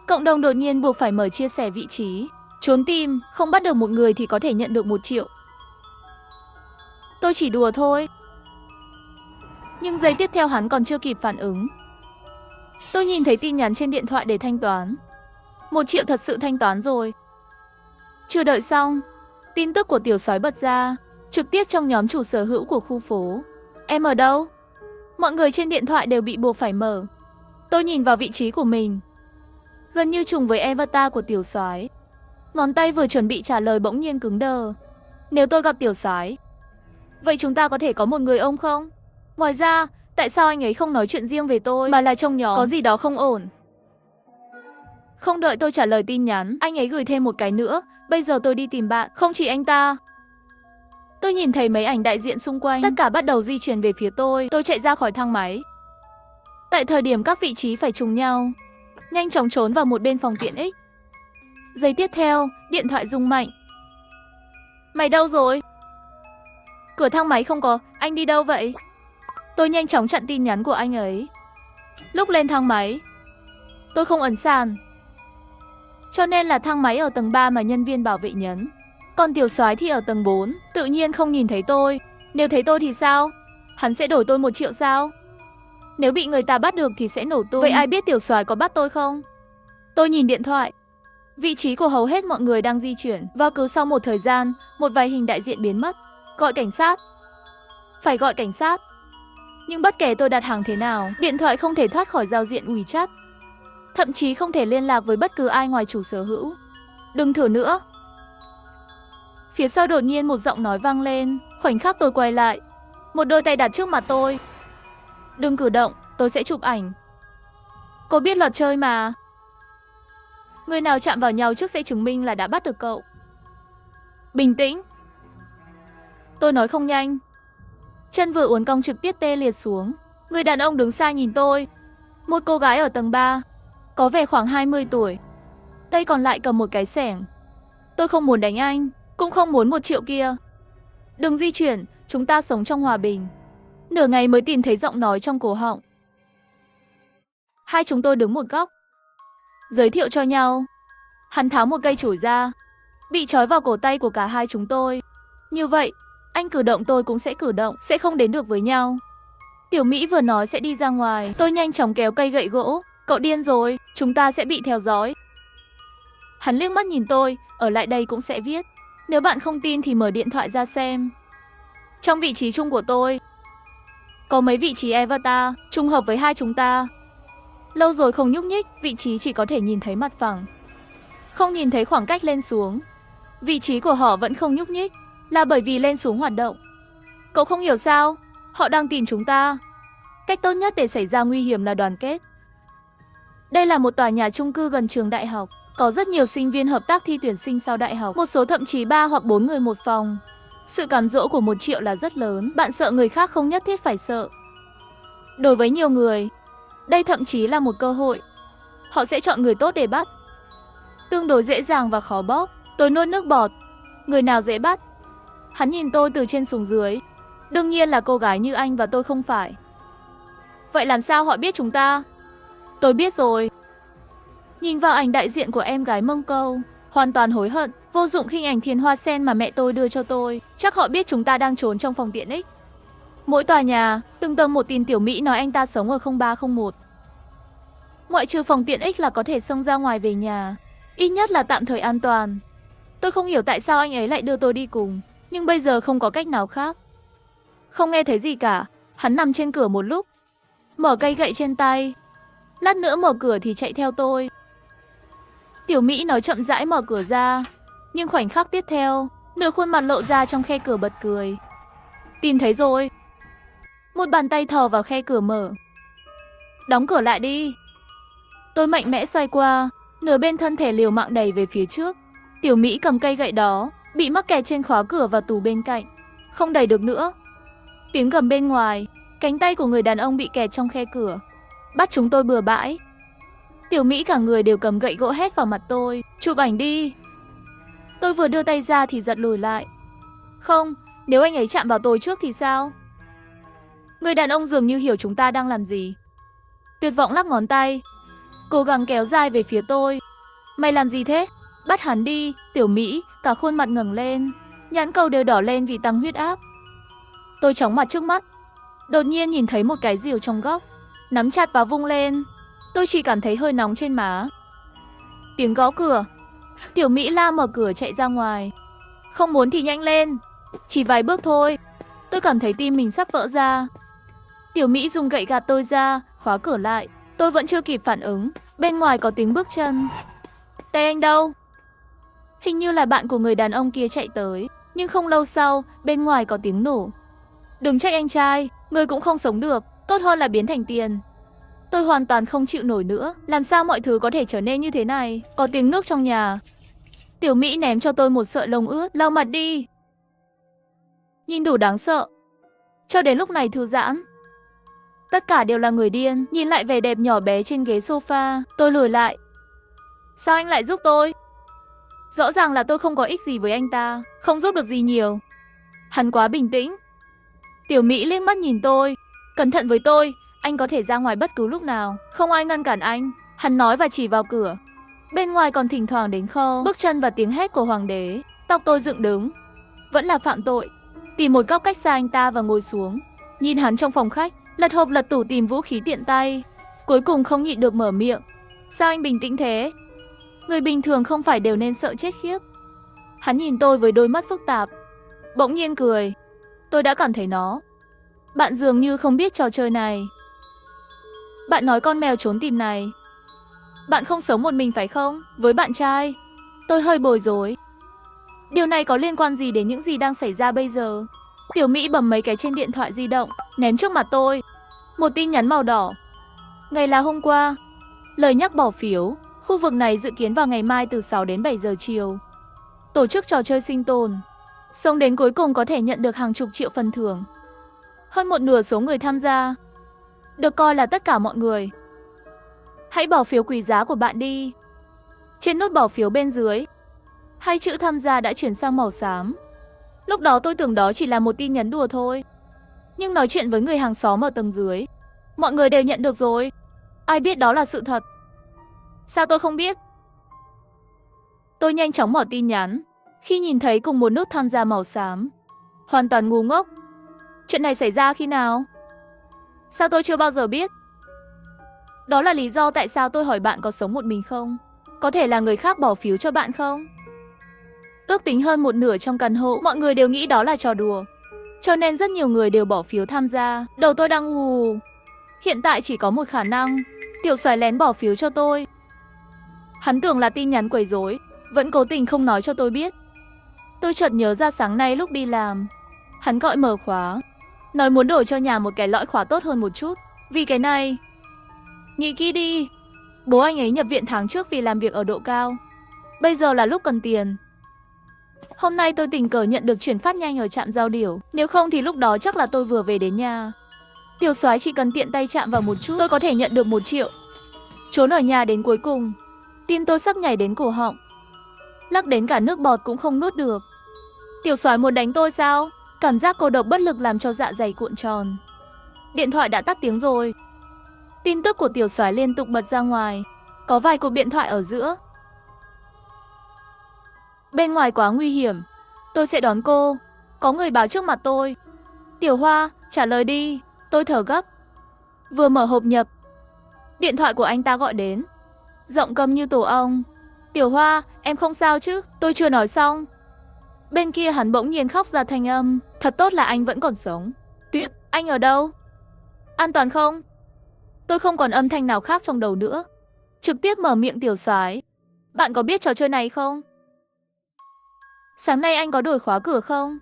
Cộng đồng đột nhiên buộc phải mở chia sẻ vị trí. Trốn tìm, không bắt được một người thì có thể nhận được 1 triệu. Tôi chỉ đùa thôi. Nhưng giây tiếp theo hắn còn chưa kịp phản ứng. Tôi nhìn thấy tin nhắn trên điện thoại để thanh toán. 1 triệu thật sự thanh toán rồi. Chưa đợi xong, tin tức của tiểu sói bật ra, trực tiếp trong nhóm chủ sở hữu của khu phố. Em ở đâu? Mọi người trên điện thoại đều bị buộc phải mở. Tôi nhìn vào vị trí của mình. Gần như trùng với avatar của tiểu soái. Ngón tay vừa chuẩn bị trả lời bỗng nhiên cứng đờ. Nếu tôi gặp tiểu soái, vậy chúng ta có thể có một người ông không? Ngoài ra, tại sao anh ấy không nói chuyện riêng về tôi mà là trong nhóm? Có gì đó không ổn. Không đợi tôi trả lời tin nhắn, anh ấy gửi thêm một cái nữa. Bây giờ tôi đi tìm bạn, không chỉ anh ta. Tôi nhìn thấy mấy ảnh đại diện xung quanh, tất cả bắt đầu di chuyển về phía tôi. Tôi chạy ra khỏi thang máy. Tại thời điểm các vị trí phải trùng nhau, nhanh chóng trốn vào một bên phòng tiện ích. Giây tiếp theo, điện thoại rung mạnh. Mày đâu rồi? Cửa thang máy không có, anh đi đâu vậy? Tôi nhanh chóng chặn tin nhắn của anh ấy. Lúc lên thang máy, tôi không ấn sàn. Cho nên là thang máy ở tầng 3 mà nhân viên bảo vệ nhấn. Còn tiểu soái thì ở tầng 4, tự nhiên không nhìn thấy tôi. Nếu thấy tôi thì sao? Hắn sẽ đổi tôi 1 triệu sao? Nếu bị người ta bắt được thì sẽ nổ tung. Vậy ai biết tiểu soái có bắt tôi không? Tôi nhìn điện thoại. Vị trí của hầu hết mọi người đang di chuyển. Và cứ sau một thời gian, một vài hình đại diện biến mất. Gọi cảnh sát. Phải gọi cảnh sát. Nhưng bất kể tôi đặt hàng thế nào, điện thoại không thể thoát khỏi giao diện WeChat. Thậm chí không thể liên lạc với bất cứ ai ngoài chủ sở hữu. Đừng thử nữa. Phía sau đột nhiên một giọng nói vang lên. Khoảnh khắc tôi quay lại, một đôi tay đặt trước mặt tôi. Đừng cử động, tôi sẽ chụp ảnh. Cô biết luật chơi mà. Người nào chạm vào nhau trước sẽ chứng minh là đã bắt được cậu. Bình tĩnh. Tôi nói không nhanh. Chân vừa uốn cong trực tiếp tê liệt xuống. Người đàn ông đứng xa nhìn tôi. Một cô gái ở tầng 3, có vẻ khoảng 20 tuổi. Tay còn lại cầm một cái xẻng. Tôi không muốn đánh anh, cũng không muốn 1 triệu kia. Đừng di chuyển, chúng ta sống trong hòa bình. Nửa ngày mới tìm thấy giọng nói trong cổ họng. Hai chúng tôi đứng một góc, giới thiệu cho nhau. Hắn tháo một cây chổi ra, bị trói vào cổ tay của cả hai chúng tôi. Như vậy, anh cử động tôi cũng sẽ cử động, sẽ không đến được với nhau. Tiểu Mỹ vừa nói sẽ đi ra ngoài, tôi nhanh chóng kéo cây gậy gỗ. Cậu điên rồi, chúng ta sẽ bị theo dõi. Hắn liếc mắt nhìn tôi, ở lại đây cũng sẽ viết. Nếu bạn không tin thì mở điện thoại ra xem. Trong vị trí chung của tôi, có mấy vị trí avatar, trùng hợp với hai chúng ta. Lâu rồi không nhúc nhích, vị trí chỉ có thể nhìn thấy mặt phẳng. Không nhìn thấy khoảng cách lên xuống. Vị trí của họ vẫn không nhúc nhích, là bởi vì lên xuống hoạt động. Cậu không hiểu sao? Họ đang tìm chúng ta. Cách tốt nhất để xảy ra nguy hiểm là đoàn kết. Đây là một tòa nhà chung cư gần trường đại học. Có rất nhiều sinh viên hợp tác thi tuyển sinh sau đại học. Một số thậm chí 3 hoặc 4 người một phòng. Sự cám dỗ của 1 triệu là rất lớn. Bạn sợ người khác không nhất thiết phải sợ. Đối với nhiều người, đây thậm chí là một cơ hội. Họ sẽ chọn người tốt để bắt. Tương đối dễ dàng và khó bóp. Tôi nuốt nước bọt. Người nào dễ bắt? Hắn nhìn tôi từ trên xuống dưới. Đương nhiên là cô gái như anh và tôi không phải. Vậy làm sao họ biết chúng ta? Tôi biết rồi. Nhìn vào ảnh đại diện của em gái Mông Câu, hoàn toàn hối hận. Vô dụng khinh ảnh thiên hoa sen mà mẹ tôi đưa cho tôi. Chắc họ biết chúng ta đang trốn trong phòng tiện ích. Mỗi tòa nhà, từng tầng một tin Tiểu Mỹ nói anh ta sống ở 0301. Ngoại trừ phòng tiện ích là có thể xông ra ngoài về nhà. Ít nhất là tạm thời an toàn. Tôi không hiểu tại sao anh ấy lại đưa tôi đi cùng. Nhưng bây giờ không có cách nào khác. Không nghe thấy gì cả. Hắn nằm trên cửa một lúc, mở cây gậy trên tay. Lát nữa mở cửa thì chạy theo tôi. Tiểu Mỹ nói chậm rãi mở cửa ra. Nhưng khoảnh khắc tiếp theo, nửa khuôn mặt lộ ra trong khe cửa bật cười. Tìm thấy rồi. Một bàn tay thò vào khe cửa mở. Đóng cửa lại đi. Tôi mạnh mẽ xoay qua, nửa bên thân thể liều mạng đẩy về phía trước. Tiểu Mỹ cầm cây gậy đó, bị mắc kẹt trên khóa cửa và tủ bên cạnh. Không đẩy được nữa. Tiếng gầm bên ngoài, cánh tay của người đàn ông bị kẹt trong khe cửa. Bắt chúng tôi bừa bãi. Tiểu Mỹ cả người đều cầm gậy gỗ hét vào mặt tôi. Chụp ảnh đi. Tôi vừa đưa tay ra thì giật lùi lại. Không, nếu anh ấy chạm vào tôi trước thì sao? Người đàn ông dường như hiểu chúng ta đang làm gì. Tuyệt vọng lắc ngón tay. cố gắng kéo dài về phía tôi. Mày làm gì thế? Bắt hắn đi. Tiểu Mỹ cả khuôn mặt ngẩng lên, nhãn cầu đều đỏ lên vì tăng huyết áp. Tôi chóng mặt trước mắt, đột nhiên nhìn thấy một cái rìu trong góc, nắm chặt và vung lên. Tôi chỉ cảm thấy hơi nóng trên má. Tiếng gõ cửa. Tiểu Mỹ la mở cửa chạy ra ngoài. Không muốn thì nhanh lên, chỉ vài bước thôi. Tôi cảm thấy tim mình sắp vỡ ra. Tiểu Mỹ dùng gậy gạt tôi ra, khóa cửa lại. Tôi vẫn chưa kịp phản ứng, bên ngoài có tiếng bước chân. Tay anh đâu? Hình như là bạn của người đàn ông kia chạy tới. Nhưng không lâu sau, bên ngoài có tiếng nổ. Đừng trách anh trai, người cũng không sống được, tốt hơn là biến thành tiền. Tôi hoàn toàn không chịu nổi nữa. Làm sao mọi thứ có thể trở nên như thế này? Có tiếng nước trong nhà. Tiểu Mỹ ném cho tôi một sợi lông ướt. Lau mặt đi. Nhìn đủ đáng sợ. Cho đến lúc này thư giãn. Tất cả đều là người điên. Nhìn lại vẻ đẹp nhỏ bé trên ghế sofa, tôi lùi lại. Sao anh lại giúp tôi? Rõ ràng là tôi không có ích gì với anh ta, không giúp được gì nhiều. Hắn quá bình tĩnh. Tiểu Mỹ liếc mắt nhìn tôi. Cẩn thận với tôi, anh có thể ra ngoài bất cứ lúc nào, không ai ngăn cản anh. Hắn nói và chỉ vào cửa. Bên ngoài còn thỉnh thoảng đến kho bước chân và tiếng hét của hoàng đế. Tóc tôi dựng đứng. Vẫn là phạm tội. Tìm một góc cách xa anh ta và ngồi xuống. Nhìn hắn trong phòng khách, lật hộp lật tủ tìm vũ khí tiện tay. Cuối cùng không nhịn được mở miệng. Sao anh bình tĩnh thế? Người bình thường không phải đều nên sợ chết khiếp. Hắn nhìn tôi với đôi mắt phức tạp, bỗng nhiên cười. Tôi đã cảm thấy nó. Bạn dường như không biết trò chơi này. Bạn nói con mèo trốn tìm này. Bạn không sống một mình phải không? Với bạn trai. Tôi hơi bối rối. Điều này có liên quan gì đến những gì đang xảy ra bây giờ? Tiểu Mỹ bấm mấy cái trên điện thoại di động, ném trước mặt tôi. Một tin nhắn màu đỏ. Ngày là hôm qua. Lời nhắc bỏ phiếu. Khu vực này dự kiến vào ngày mai từ 6 đến 7 giờ chiều. Tổ chức trò chơi sinh tồn. Sống đến cuối cùng có thể nhận được hàng chục triệu phần thưởng. Hơn một nửa số người tham gia. Được coi là tất cả mọi người. Hãy bỏ phiếu quý giá của bạn đi. Trên nút bỏ phiếu bên dưới, hai chữ tham gia đã chuyển sang màu xám. Lúc đó tôi tưởng đó chỉ là một tin nhắn đùa thôi. Nhưng nói chuyện với người hàng xóm ở tầng dưới, mọi người đều nhận được rồi. Ai biết đó là sự thật. Sao tôi không biết? Tôi nhanh chóng mở tin nhắn khi nhìn thấy cùng một nút tham gia màu xám. Hoàn toàn ngu ngốc. Chuyện này xảy ra khi nào? Sao tôi chưa bao giờ biết? Đó là lý do tại sao tôi hỏi bạn có sống một mình không? Có thể là người khác bỏ phiếu cho bạn không? Ước tính hơn một nửa trong căn hộ, mọi người đều nghĩ đó là trò đùa. Cho nên rất nhiều người đều bỏ phiếu tham gia. Đầu tôi đang hù. Hiện tại chỉ có một khả năng. Tiểu Soái lén bỏ phiếu cho tôi. Hắn tưởng là tin nhắn quấy rối, vẫn cố tình không nói cho tôi biết. Tôi chợt nhớ ra sáng nay lúc đi làm, hắn gọi mở khóa, nói muốn đổi cho nhà một cái lõi khóa tốt hơn một chút. Vì cái này, nghĩ kỹ đi. Bố anh ấy nhập viện tháng trước vì làm việc ở độ cao. Bây giờ là lúc cần tiền. Hôm nay tôi tình cờ nhận được chuyển phát nhanh ở trạm Giao Điểu. Nếu không thì lúc đó chắc là tôi vừa về đến nhà. Tiểu Soái chỉ cần tiện tay chạm vào một chút, tôi có thể nhận được 1 triệu. Trốn ở nhà đến cuối cùng, tim tôi sắp nhảy đến cổ họng. Lắc đến cả nước bọt cũng không nuốt được. Tiểu Soái muốn đánh tôi sao? Cảm giác cô độc bất lực làm cho dạ dày cuộn tròn. Điện thoại đã tắt tiếng rồi. Tin tức của Tiểu Soái liên tục bật ra ngoài. Có vài cuộc điện thoại ở giữa. Bên ngoài quá nguy hiểm. Tôi sẽ đón cô. Có người báo trước mặt tôi. Tiểu Hoa, trả lời đi. Tôi thở gấp. Vừa mở hộp nhập, điện thoại của anh ta gọi đến. Giọng câm như tổ ong. Tiểu Hoa, em không sao chứ? Tôi chưa nói xong. Bên kia hắn bỗng nhiên khóc ra thanh âm. Thật tốt là anh vẫn còn sống. Tuyết, anh ở đâu? An toàn không? Tôi không còn âm thanh nào khác trong đầu nữa. Trực tiếp mở miệng Tiểu Soái. Bạn có biết trò chơi này không? Sáng nay anh có đổi khóa cửa không?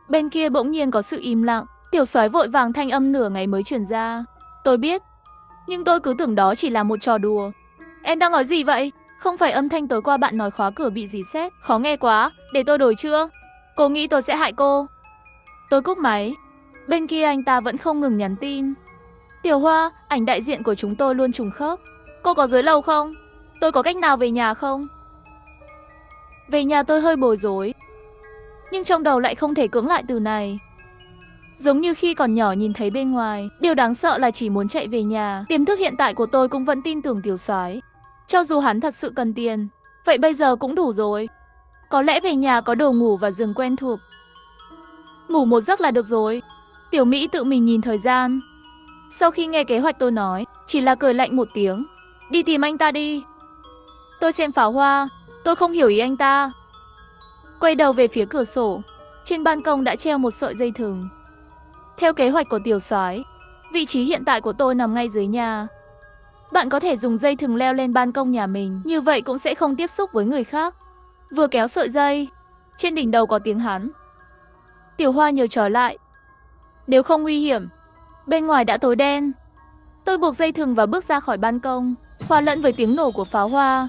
Bên kia bỗng nhiên có sự im lặng. Tiểu Soái vội vàng thanh âm nửa ngày mới truyền ra. Tôi biết, nhưng tôi cứ tưởng đó chỉ là một trò đùa. Em đang nói gì vậy? Không phải âm thanh tối qua bạn nói khóa cửa bị reset. Khó nghe quá, để tôi đổi chưa? Cô nghĩ tôi sẽ hại cô. Tôi cúp máy. Bên kia anh ta vẫn không ngừng nhắn tin. Tiểu Hoa, ảnh đại diện của chúng tôi luôn trùng khớp. Cô có dưới lầu không? Tôi có cách nào về nhà không? Về nhà tôi hơi bối rối, nhưng trong đầu lại không thể cưỡng lại từ này. Giống như khi còn nhỏ nhìn thấy bên ngoài, điều đáng sợ là chỉ muốn chạy về nhà. Tiềm thức hiện tại của tôi cũng vẫn tin tưởng Tiểu Soái. Cho dù hắn thật sự cần tiền, vậy bây giờ cũng đủ rồi. Có lẽ về nhà có đồ ngủ và giường quen thuộc. Ngủ một giấc là được rồi. Tiểu Mỹ tự mình nhìn thời gian. Sau khi nghe kế hoạch tôi nói, chỉ là cười lạnh một tiếng. Đi tìm anh ta đi. Tôi xem pháo hoa, tôi không hiểu ý anh ta. Quay đầu về phía cửa sổ, trên ban công đã treo một sợi dây thừng. Theo kế hoạch của Tiểu Soái, vị trí hiện tại của tôi nằm ngay dưới nhà. Bạn có thể dùng dây thừng leo lên ban công nhà mình, như vậy cũng sẽ không tiếp xúc với người khác. Vừa kéo sợi dây, trên đỉnh đầu có tiếng hắn. Tiểu Hoa nhớ trói lại. Nếu không nguy hiểm. Bên ngoài đã tối đen. Tôi buộc dây thừng và bước ra khỏi ban công, hòa lẫn với tiếng nổ của pháo hoa.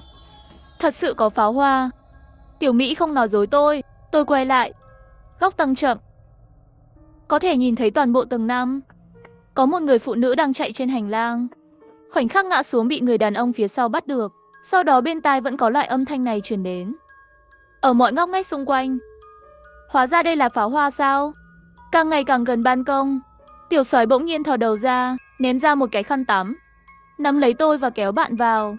Thật sự có pháo hoa. Tiểu Mỹ không nói dối tôi quay lại. Góc tầng chậm. Có thể nhìn thấy toàn bộ tầng 5. Có một người phụ nữ đang chạy trên hành lang. Khoảnh khắc ngã xuống bị người đàn ông phía sau bắt được. Sau đó bên tai vẫn có loại âm thanh này truyền đến. Ở mọi ngóc ngách xung quanh. Hóa ra đây là pháo hoa sao? Càng ngày càng gần ban công, Tiểu Soái bỗng nhiên thò đầu ra, ném ra một cái khăn tắm, nắm lấy tôi và kéo bạn vào.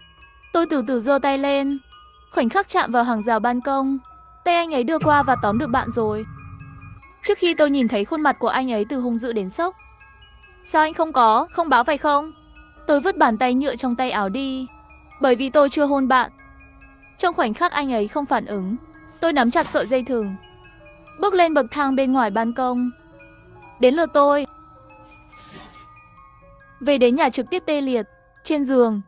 Tôi từ từ giơ tay lên, khoảnh khắc chạm vào hàng rào ban công, tay anh ấy đưa qua và tóm được bạn rồi. Trước khi tôi nhìn thấy khuôn mặt của anh ấy từ hung dữ đến sốc. Sao anh không báo phải không? Tôi vứt bàn tay nhựa trong tay áo đi, bởi vì tôi chưa hôn bạn. Trong khoảnh khắc anh ấy không phản ứng, tôi nắm chặt sợi dây thừng, bước lên bậc thang bên ngoài ban công. Đến lượt tôi. Về đến nhà trực tiếp tê liệt, trên giường.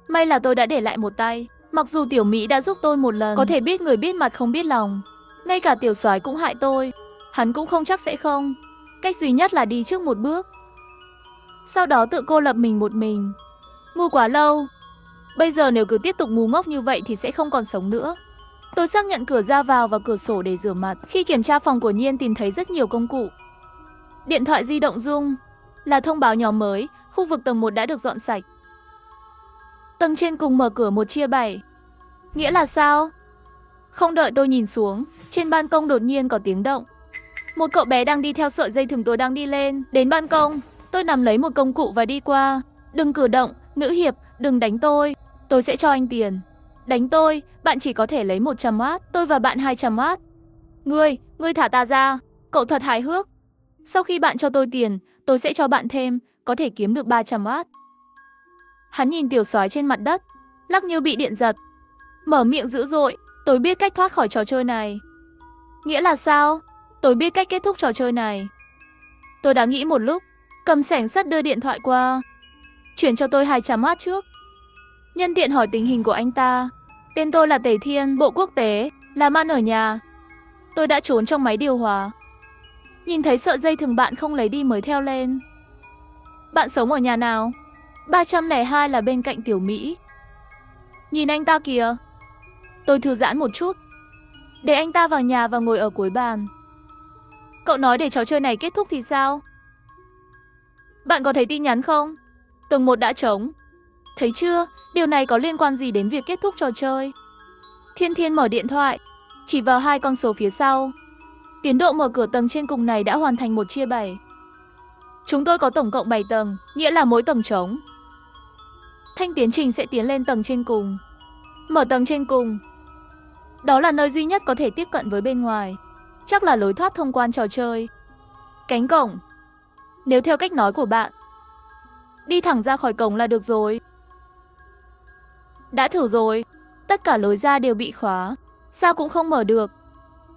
May là tôi đã để lại một tay. Mặc dù Tiểu Mỹ đã giúp tôi một lần, có thể biết người biết mặt không biết lòng. Ngay cả Tiểu Soái cũng hại tôi, hắn cũng không chắc sẽ không. Cách duy nhất là đi trước một bước, sau đó tự cô lập mình một mình. Ngu quá lâu. Bây giờ nếu cứ tiếp tục ngu ngốc như vậy thì sẽ không còn sống nữa. Tôi xác nhận cửa ra vào và cửa sổ để rửa mặt. Khi kiểm tra phòng của Nhiên tìm thấy rất nhiều công cụ. Điện thoại di động rung, là thông báo nhóm mới, khu vực tầng 1 đã được dọn sạch. Tầng trên cùng mở cửa 1/7. Nghĩa là sao? Không đợi tôi nhìn xuống, trên ban công đột nhiên có tiếng động. Một cậu bé đang đi theo sợi dây thừng tôi đang đi lên. Đến ban công, tôi nắm lấy một công cụ và đi qua. Đừng cử động, nữ hiệp, đừng đánh tôi sẽ cho anh tiền. Đánh tôi, bạn chỉ có thể lấy 100W, tôi và bạn 200W. Ngươi thả ta ra, cậu thật hài hước. Sau khi bạn cho tôi tiền, tôi sẽ cho bạn thêm, có thể kiếm được 300W. Hắn nhìn Tiểu Soái trên mặt đất, lắc như bị điện giật. Mở miệng dữ dội, tôi biết cách thoát khỏi trò chơi này. Nghĩa là sao? Tôi biết cách kết thúc trò chơi này. Tôi đã nghĩ một lúc, cầm xẻng sắt đưa điện thoại qua. Chuyển cho tôi 200W trước. Nhân tiện hỏi tình hình của anh ta. Tên tôi là Tề Thiên, Bộ Quốc tế, làm ăn ở nhà. Tôi đã trốn trong máy điều hòa. Nhìn thấy sợi dây thừng bạn không lấy đi mới theo lên. Bạn sống ở nhà nào? 302 là bên cạnh Tiểu Mỹ. Nhìn anh ta kìa. Tôi thư giãn một chút. Để anh ta vào nhà và ngồi ở cuối bàn. Cậu nói để trò chơi này kết thúc thì sao? Bạn có thấy tin nhắn không? Tầng 1 đã trống. Thấy chưa? Điều này có liên quan gì đến việc kết thúc trò chơi? Thiên mở điện thoại, chỉ vào 2 con số phía sau. Tiến độ mở cửa tầng trên cùng này đã hoàn thành 1/7. Chúng tôi có tổng cộng 7 tầng, nghĩa là mỗi tầng trống. Thanh tiến trình sẽ tiến lên tầng trên cùng. Mở tầng trên cùng. Đó là nơi duy nhất có thể tiếp cận với bên ngoài. Chắc là lối thoát thông quan trò chơi. Cánh cổng. Nếu theo cách nói của bạn, đi thẳng ra khỏi cổng là được rồi. Đã thử rồi, tất cả lối ra đều bị khóa, sao cũng không mở được.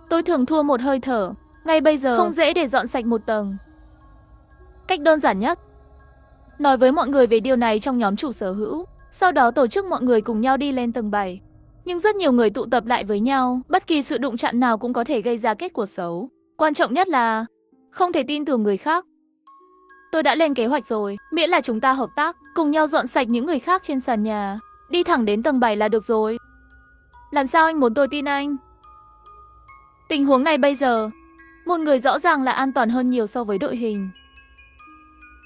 Tôi thường thua một hơi thở, ngay bây giờ không dễ để dọn sạch một tầng. Cách đơn giản nhất, nói với mọi người về điều này trong nhóm chủ sở hữu, sau đó tổ chức mọi người cùng nhau đi lên tầng 7. Nhưng rất nhiều người tụ tập lại với nhau, bất kỳ sự đụng chạm nào cũng có thể gây ra kết quả xấu. Quan trọng nhất là không thể tin tưởng người khác. Tôi đã lên kế hoạch rồi, miễn là chúng ta hợp tác, cùng nhau dọn sạch những người khác trên sàn nhà, đi thẳng đến tầng 7 là được rồi. Làm sao anh muốn tôi tin anh? Tình huống này bây giờ, một người rõ ràng là an toàn hơn nhiều so với đội hình.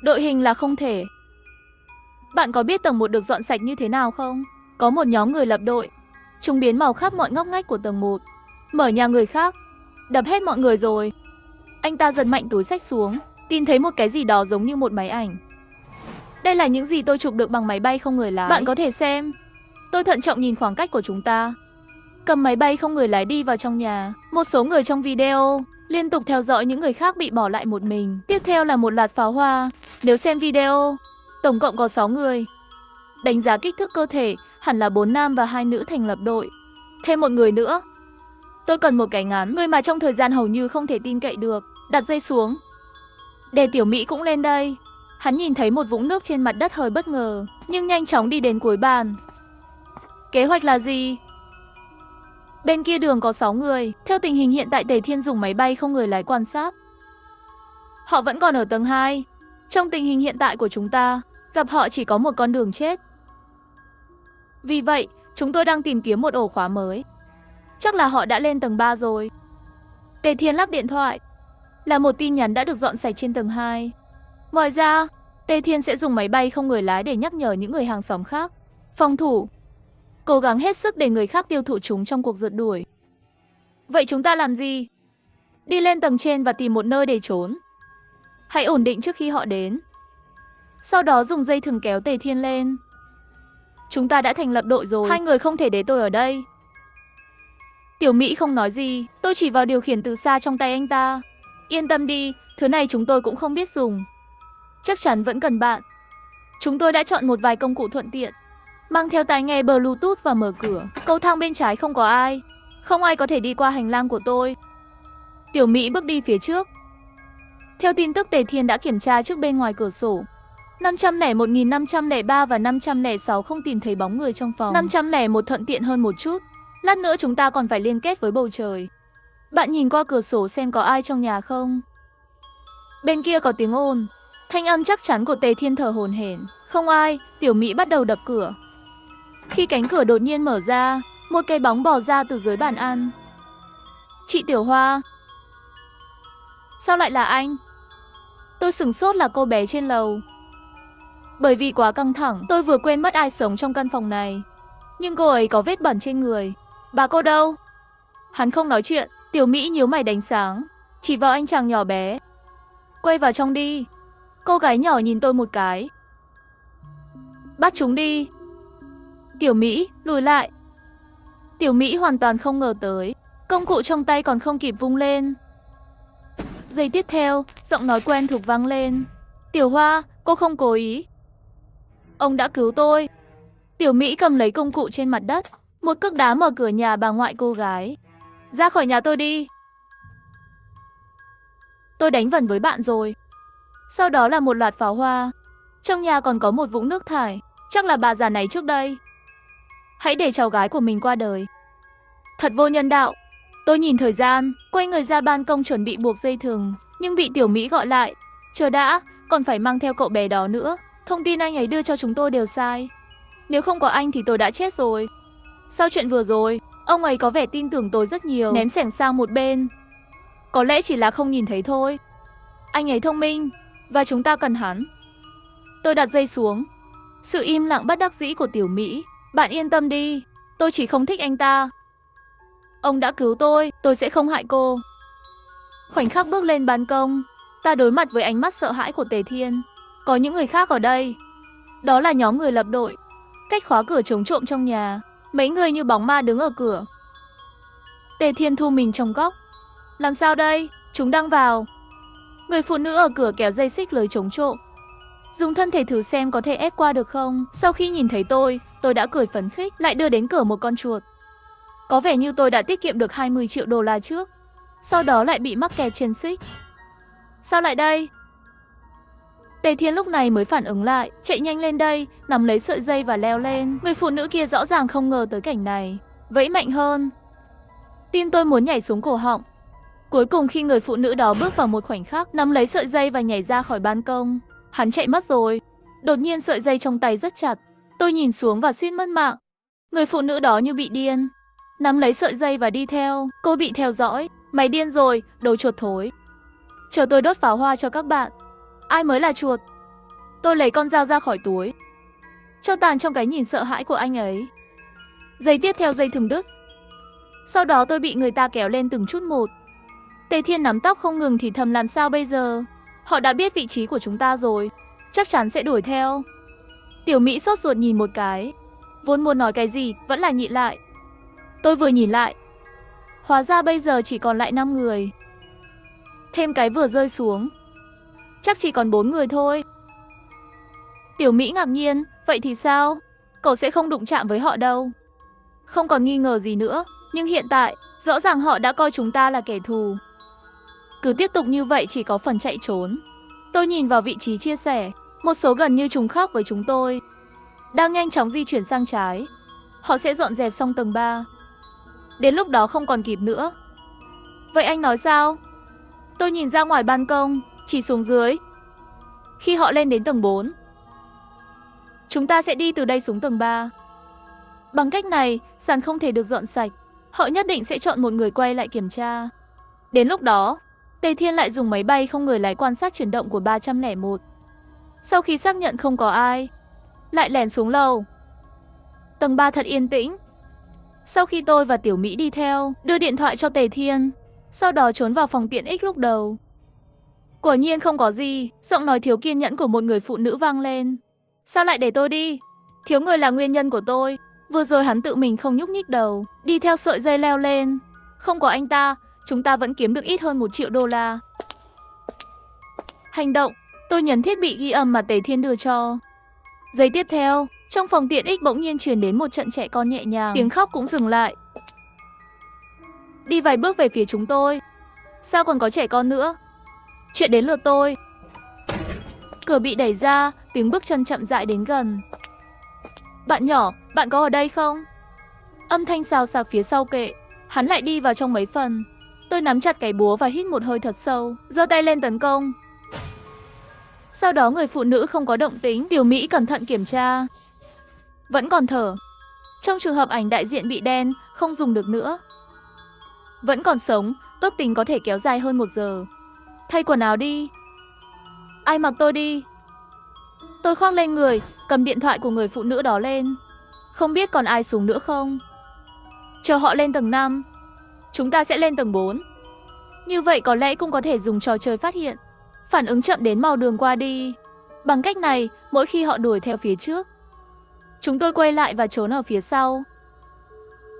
Đội hình là không thể. Bạn có biết tầng 1 được dọn sạch như thế nào không? Có một nhóm người lập đội, chúng biến màu khắp mọi ngóc ngách của tầng 1, mở nhà người khác, đập hết mọi người rồi. Anh ta giật mạnh túi xách xuống, tìm thấy một cái gì đó giống như một máy ảnh. Đây là những gì tôi chụp được bằng máy bay không người lái. Bạn có thể xem. Tôi thận trọng nhìn khoảng cách của chúng ta. Cầm máy bay không người lái đi vào trong nhà. Một số người trong video liên tục theo dõi những người khác bị bỏ lại một mình. Tiếp theo là một loạt pháo hoa. Nếu xem video, tổng cộng có 6 người. Đánh giá kích thước cơ thể, hẳn là 4 nam và 2 nữ thành lập đội. Thêm một người nữa. Tôi cần một cái ngắn, người mà trong thời gian hầu như không thể tin cậy được. Đặt dây xuống. Để Tiểu Mỹ cũng lên đây. Hắn nhìn thấy một vũng nước trên mặt đất hơi bất ngờ, nhưng nhanh chóng đi đến cuối bàn. Kế hoạch là gì? Bên kia đường có 6 người. Theo tình hình hiện tại, Tề Thiên dùng máy bay không người lái quan sát. Họ vẫn còn ở tầng 2. Trong tình hình hiện tại của chúng ta, gặp họ chỉ có một con đường chết. Vì vậy, chúng tôi đang tìm kiếm một ổ khóa mới. Chắc là họ đã lên tầng 3 rồi. Tề Thiên lắc điện thoại. Là một tin nhắn đã được dọn sạch trên tầng 2. Ngoài ra, Tề Thiên sẽ dùng máy bay không người lái để nhắc nhở những người hàng xóm khác. Phòng thủ. Cố gắng hết sức để người khác tiêu thụ chúng trong cuộc rượt đuổi. Vậy chúng ta làm gì? Đi lên tầng trên và tìm một nơi để trốn. Hãy ổn định trước khi họ đến. Sau đó dùng dây thừng kéo Tề Thiên lên. Chúng ta đã thành lập đội rồi. 2 người không thể để tôi ở đây. Tiểu Mỹ không nói gì. Tôi chỉ vào điều khiển từ xa trong tay anh ta. Yên tâm đi, thứ này chúng tôi cũng không biết dùng. Chắc chắn vẫn cần bạn. Chúng tôi đã chọn một vài công cụ thuận tiện. Mang theo tai nghe Bluetooth và mở cửa. Cầu thang bên trái không có ai. Không ai có thể đi qua hành lang của tôi. Tiểu Mỹ bước đi phía trước. Theo tin tức, Tề Thiên đã kiểm tra trước bên ngoài cửa sổ. 501, 503 và 506 không tìm thấy bóng người trong phòng. 501 thuận tiện hơn một chút. Lát nữa chúng ta còn phải liên kết với bầu trời. Bạn nhìn qua cửa sổ xem có ai trong nhà không. Bên kia có tiếng ồn. Thanh âm chắc chắn của Tề Thiên thở hổn hển. Không ai. Tiểu Mỹ bắt đầu đập cửa. Khi cánh cửa đột nhiên mở ra, một cái bóng bò ra từ dưới bàn ăn. Chị Tiểu Hoa. Sao lại là anh? Tôi sửng sốt là cô bé trên lầu. Bởi vì quá căng thẳng, tôi vừa quên mất ai sống trong căn phòng này. Nhưng cô ấy có vết bẩn trên người. Bà cô đâu? Hắn không nói chuyện. Tiểu Mỹ nhíu mày đánh sáng, chỉ vào anh chàng nhỏ bé. Quay vào trong đi. Cô gái nhỏ nhìn tôi một cái. Bắt chúng đi. Tiểu Mỹ, lùi lại. Tiểu Mỹ hoàn toàn không ngờ tới. Công cụ trong tay còn không kịp vung lên. Giây tiếp theo, giọng nói quen thuộc vang lên. Tiểu Hoa, cô không cố ý. Ông đã cứu tôi. Tiểu Mỹ cầm lấy công cụ trên mặt đất. Một cước đá mở cửa nhà bà ngoại cô gái. Ra khỏi nhà tôi đi. Tôi đánh vần với bạn rồi. Sau đó là một loạt pháo hoa. Trong nhà còn có một vũng nước thải. Chắc là bà già này trước đây. Hãy để cháu gái của mình qua đời. Thật vô nhân đạo. Tôi nhìn thời gian, quay người ra ban công chuẩn bị buộc dây thừng, nhưng bị Tiểu Mỹ gọi lại. Chờ đã, còn phải mang theo cậu bé đó nữa. Thông tin anh ấy đưa cho chúng tôi đều sai. Nếu không có anh thì tôi đã chết rồi. Sau chuyện vừa rồi, ông ấy có vẻ tin tưởng tôi rất nhiều, ném xẻng sang một bên. Có lẽ chỉ là không nhìn thấy thôi. Anh ấy thông minh, và chúng ta cần hắn. Tôi đặt dây xuống. Sự im lặng bất đắc dĩ của Tiểu Mỹ. Bạn yên tâm đi, tôi chỉ không thích anh ta. Ông đã cứu tôi sẽ không hại cô. Khoảnh khắc bước lên ban công, ta đối mặt với ánh mắt sợ hãi của Tề Thiên. Có những người khác ở đây. Đó là nhóm người lập đội. Cách khóa cửa chống trộm trong nhà, mấy người như bóng ma đứng ở cửa. Tề Thiên thu mình trong góc. Làm sao đây? Chúng đang vào. Người phụ nữ ở cửa kéo dây xích lưới chống trộm. Dùng thân thể thử xem có thể ép qua được không. Sau khi nhìn thấy tôi đã cười phấn khích, lại đưa đến cửa một con chuột. Có vẻ như tôi đã tiết kiệm được 20 triệu đô la trước. Sau đó lại bị mắc kẹt trên xích. Sao lại đây? Tề Thiên lúc này mới phản ứng lại, chạy nhanh lên đây, nắm lấy sợi dây và leo lên. Người phụ nữ kia rõ ràng không ngờ tới cảnh này, vẫy mạnh hơn. Tim tôi muốn nhảy xuống cổ họng. Cuối cùng khi người phụ nữ đó bước vào một khoảnh khắc, nắm lấy sợi dây và nhảy ra khỏi ban công. Hắn chạy mất rồi. Đột nhiên sợi dây trong tay rất chặt. Tôi nhìn xuống và suýt mất mạng. Người phụ nữ đó như bị điên, nắm lấy sợi dây và đi theo. Cô bị theo dõi. Mày điên rồi, đồ chuột thối. Chờ tôi đốt pháo hoa cho các bạn. Ai mới là chuột? Tôi lấy con dao ra khỏi túi, cho tàn trong cái nhìn sợ hãi của anh ấy. Giây tiếp theo dây thừng đứt. Sau đó tôi bị người ta kéo lên từng chút một. Tề Thiên nắm tóc không ngừng thì thầm làm sao bây giờ? Họ đã biết vị trí của chúng ta rồi, chắc chắn sẽ đuổi theo. Tiểu Mỹ sốt ruột nhìn một cái, vốn muốn nói cái gì vẫn là nhịn lại. Tôi vừa nhìn lại, hóa ra bây giờ chỉ còn lại 5 người. Thêm cái vừa rơi xuống, chắc chỉ còn 4 người thôi. Tiểu Mỹ ngạc nhiên, vậy thì sao? Cậu sẽ không đụng chạm với họ đâu. Không còn nghi ngờ gì nữa, nhưng hiện tại, rõ ràng họ đã coi chúng ta là kẻ thù. Cứ tiếp tục như vậy chỉ có phần chạy trốn. Tôi nhìn vào vị trí chia sẻ, một số gần như trùng khớp với chúng tôi. Đang nhanh chóng di chuyển sang trái. Họ sẽ dọn dẹp xong tầng 3. Đến lúc đó không còn kịp nữa. Vậy anh nói sao? Tôi nhìn ra ngoài ban công, chỉ xuống dưới. Khi họ lên đến tầng 4, chúng ta sẽ đi từ đây xuống tầng 3. Bằng cách này, sàn không thể được dọn sạch. Họ nhất định sẽ chọn một người quay lại kiểm tra. Đến lúc đó, Tề Thiên lại dùng máy bay không người lái quan sát chuyển động của 301. Sau khi xác nhận không có ai, lại lẻn xuống lầu. Tầng 3 thật yên tĩnh. Sau khi tôi và Tiểu Mỹ đi theo, đưa điện thoại cho Tề Thiên, sau đó trốn vào phòng tiện ích lúc đầu. Quả nhiên không có gì, giọng nói thiếu kiên nhẫn của một người phụ nữ vang lên. Sao lại để tôi đi? Thiếu người là nguyên nhân của tôi. Vừa rồi hắn tự mình không nhúc nhích đầu, đi theo sợi dây leo lên. Không có anh ta, chúng ta vẫn kiếm được ít hơn 1 triệu đô la. Hành động, tôi nhấn thiết bị ghi âm mà Tề Thiên đưa cho. Giây tiếp theo, trong phòng tiện ích bỗng nhiên truyền đến một trận trẻ con nhẹ nhàng, tiếng khóc cũng dừng lại. Đi vài bước về phía chúng tôi. Sao còn có trẻ con nữa? Chuyện đến lượt tôi. Cửa bị đẩy ra, tiếng bước chân chậm rãi đến gần. Bạn nhỏ, bạn có ở đây không? Âm thanh xào xạc phía sau kệ. Hắn lại đi vào trong mấy phần. Tôi nắm chặt cái búa và hít một hơi thật sâu, giơ tay lên tấn công. Sau đó người phụ nữ không có động tĩnh. Tiểu Mỹ cẩn thận kiểm tra, vẫn còn thở. Trong trường hợp ảnh đại diện bị đen, không dùng được nữa. Vẫn còn sống, ước tính có thể kéo dài hơn 1 giờ. Thay quần áo đi. Ai mặc tôi đi. Tôi khoác lên người, cầm điện thoại của người phụ nữ đó lên. Không biết còn ai xuống nữa không? Chờ họ lên tầng 5, chúng ta sẽ lên tầng 4. Như vậy có lẽ cũng có thể dùng trò chơi phát hiện, phản ứng chậm đến màu đường qua đi. Bằng cách này, mỗi khi họ đuổi theo phía trước, chúng tôi quay lại và trốn ở phía sau.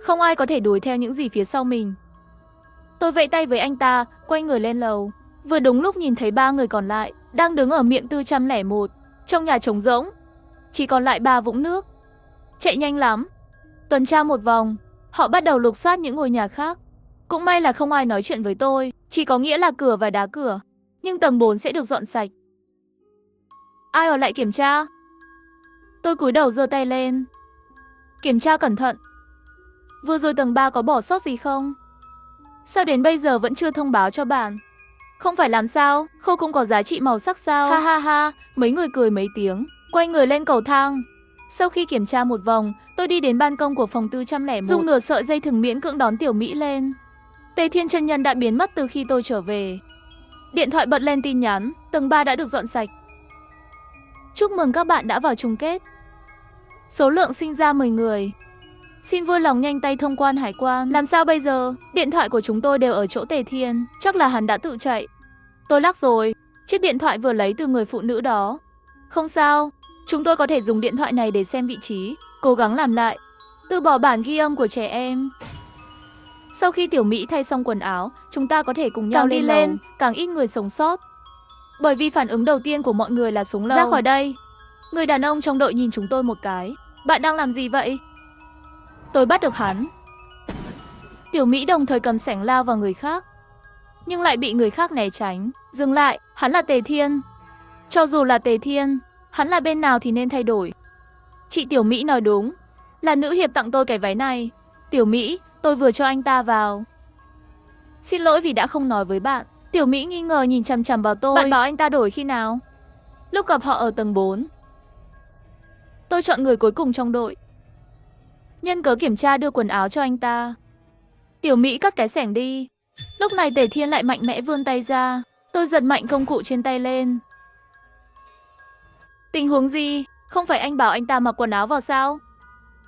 Không ai có thể đuổi theo những gì phía sau mình. Tôi vẫy tay với anh ta, quay người lên lầu. Vừa đúng lúc nhìn thấy 3 người còn lại đang đứng ở miệng 401. Trong nhà trống rỗng, chỉ còn lại 3 vũng nước. Chạy nhanh lắm. Tuần tra một vòng, họ bắt đầu lục soát những ngôi nhà khác. Cũng may là không ai nói chuyện với tôi, chỉ có nghĩa là cửa và đá cửa. Nhưng tầng 4 sẽ được dọn sạch. Ai ở lại kiểm tra? Tôi cúi đầu giơ tay lên. Kiểm tra cẩn thận. Vừa rồi tầng 3 có bỏ sót gì không? Sao đến bây giờ vẫn chưa thông báo cho bạn? Không phải làm sao, khô cũng có giá trị màu sắc sao? Ha ha ha, mấy người cười mấy tiếng, quay người lên cầu thang. Sau khi kiểm tra một vòng, tôi đi đến ban công của phòng 401, dùng nửa sợi dây thừng miễn cưỡng đón Tiểu Mỹ lên. Tề Thiên chân nhân đã biến mất từ khi tôi trở về. Điện thoại bật lên tin nhắn, tầng 3 đã được dọn sạch. Chúc mừng các bạn đã vào chung kết. Số lượng sinh ra 10 người. Xin vui lòng nhanh tay thông quan hải quan. Làm sao bây giờ? Điện thoại của chúng tôi đều ở chỗ Tề Thiên, chắc là hắn đã tự chạy. Tôi lắc rồi, chiếc điện thoại vừa lấy từ người phụ nữ đó. Không sao, chúng tôi có thể dùng điện thoại này để xem vị trí, cố gắng làm lại, từ bỏ bản ghi âm của trẻ em. Sau khi Tiểu Mỹ thay xong quần áo, chúng ta có thể cùng nhau đi lên, càng ít người sống sót. Bởi vì phản ứng đầu tiên của mọi người là xuống lầu. Ra khỏi đây. Người đàn ông trong đội nhìn chúng tôi một cái. Bạn đang làm gì vậy? Tôi bắt được hắn. Tiểu Mỹ đồng thời cầm sẻng lao vào người khác, nhưng lại bị người khác né tránh. Dừng lại, hắn là Tề Thiên. Cho dù là Tề Thiên, hắn là bên nào thì nên thay đổi. Chị Tiểu Mỹ nói đúng, là nữ hiệp tặng tôi cái váy này. Tiểu Mỹ, tôi vừa cho anh ta vào. Xin lỗi vì đã không nói với bạn. Tiểu Mỹ nghi ngờ nhìn chằm chằm vào tôi. Bạn bảo anh ta đổi khi nào? Lúc gặp họ ở tầng 4. Tôi chọn người cuối cùng trong đội. Nhân cớ kiểm tra đưa quần áo cho anh ta. Tiểu Mỹ cất cái xẻng đi. Lúc này Tề Thiên lại mạnh mẽ vươn tay ra. Tôi giật mạnh công cụ trên tay lên. Tình huống gì? Không phải anh bảo anh ta mặc quần áo vào sao?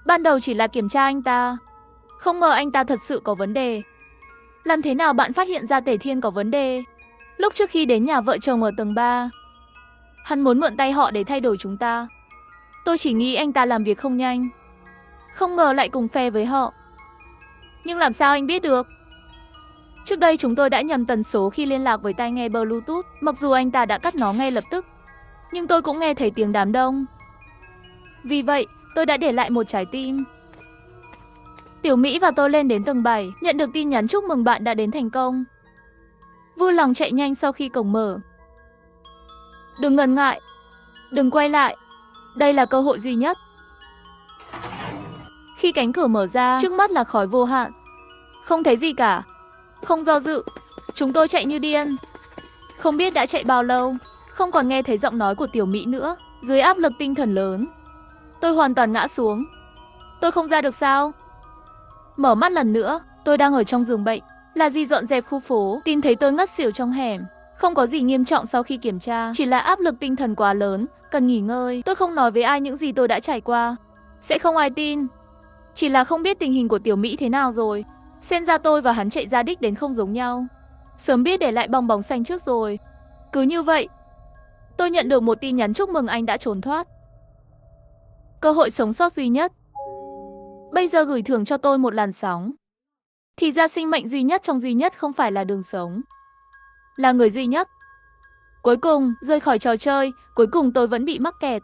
Ban đầu chỉ là kiểm tra anh ta. Không ngờ anh ta thật sự có vấn đề. Làm thế nào bạn phát hiện ra Tề Thiên có vấn đề? Lúc trước khi đến nhà vợ chồng ở tầng 3, hắn muốn mượn tay họ để thay đổi chúng ta. Tôi chỉ nghĩ anh ta làm việc không nhanh, không ngờ lại cùng phe với họ. Nhưng làm sao anh biết được? Trước đây chúng tôi đã nhầm tần số khi liên lạc với tai nghe Bluetooth, mặc dù anh ta đã cắt nó ngay lập tức, nhưng tôi cũng nghe thấy tiếng đám đông. Vì vậy, tôi đã để lại một trái tim. Tiểu Mỹ và tôi lên đến tầng 7, nhận được tin nhắn chúc mừng bạn đã đến thành công. Vui lòng chạy nhanh sau khi cổng mở. Đừng ngần ngại, đừng quay lại, đây là cơ hội duy nhất. Khi cánh cửa mở ra, trước mắt là khói vô hạn. Không thấy gì cả, không do dự, chúng tôi chạy như điên. Không biết đã chạy bao lâu, không còn nghe thấy giọng nói của Tiểu Mỹ nữa. Dưới áp lực tinh thần lớn, tôi hoàn toàn ngã xuống. Tôi không ra được sao? Mở mắt lần nữa, tôi đang ở trong giường bệnh. Là Di dọn dẹp khu phố, tin thấy tôi ngất xỉu trong hẻm. Không có gì nghiêm trọng sau khi kiểm tra, chỉ là áp lực tinh thần quá lớn, cần nghỉ ngơi. Tôi không nói với ai những gì tôi đã trải qua, sẽ không ai tin. Chỉ là không biết tình hình của Tiểu Mỹ thế nào rồi. Xem ra tôi và hắn chạy ra đích đến không giống nhau. Sớm biết để lại bong bóng xanh trước rồi. Cứ như vậy, tôi nhận được một tin nhắn chúc mừng anh đã trốn thoát. Cơ hội sống sót duy nhất. Bây giờ gửi thưởng cho tôi một làn sóng. Thì ra sinh mệnh duy nhất trong duy nhất không phải là đường sống, là người duy nhất. Cuối cùng, rời khỏi trò chơi, cuối cùng tôi vẫn bị mắc kẹt.